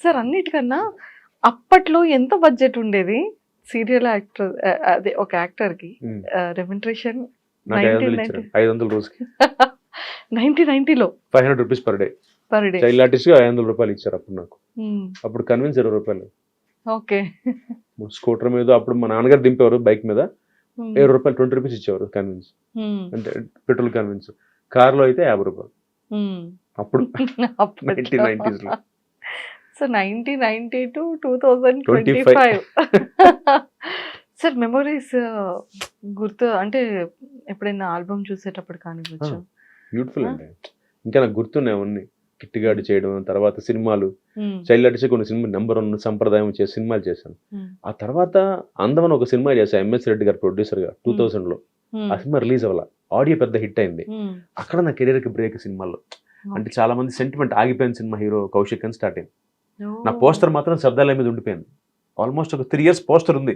Sir అన్నిటికన్నా అప్పట్లో ఎంత బడ్జెట్ ఉండేది సీరియల్ యాక్టర్, అదే ఒక యాక్టర్ కి రెమ్యునరేషన్? నాకు 500 ఇచ్చారు, 500 రోజుకి. 1990లో 500 rupees per day. Per day. Child artist 500 రూపాయలు ఇచ్చారు అప్పుడు నాకు. అప్పుడు కన్విన్స్ 20 రూపాయలు. ఓకే. స్కూటర్ మీద అప్పుడు మా నాన్నగారు దింపేవారు బైక్ మీద, 20 రూపాయలు 20 రూపీస్ ఇచ్చేవారు కన్విన్స్, అంటే పెట్రోల్ కన్విన్స్. కార్లో అయితే 50 రూపాయలు అప్పుడు 1990s లో. సో 1990 టు 2025 సార్ మెమొరీస్ గుర్తు అంటే ఎప్పుడైనా ఆల్బమ్ చూసేటప్పుడు కానివచ్చు. బ్యూటిఫుల్ అండి. ఇంకా నాకు గుర్తున్నాయి అవన్నీ. కిట్టిగాడి చేయడం, తర్వాత సినిమాలు, చైల్డ్ ఆర్టిస్ట్ కొన్ని సినిమా నెంబర్ 1 సంప్రదాయం చేసే సినిమాలు చేశాను. ఆ తర్వాత అందమని ఒక సినిమా చేశాను ఎంఎస్ రెడ్డి గారు ప్రొడ్యూసర్ గా 2000లో. ఆ సినిమా రిలీజ్ అవ్వాల, ఆడియో పెద్ద హిట్ అయింది. అక్కడ నా కెరీర్ కి బ్రేక్ సినిమాలో. అంటే చాలా మంది సెంటిమెంట్ ఆగిపోయిన సినిమా హీరో కౌశిక్ అని స్టార్ట్ అయింది. నా పోస్టర్ మాత్రం శబ్దాల మీద ఉండిపోయింది. ఆల్మోస్ట్ ఒక 3 years పోస్టర్ ఉంది.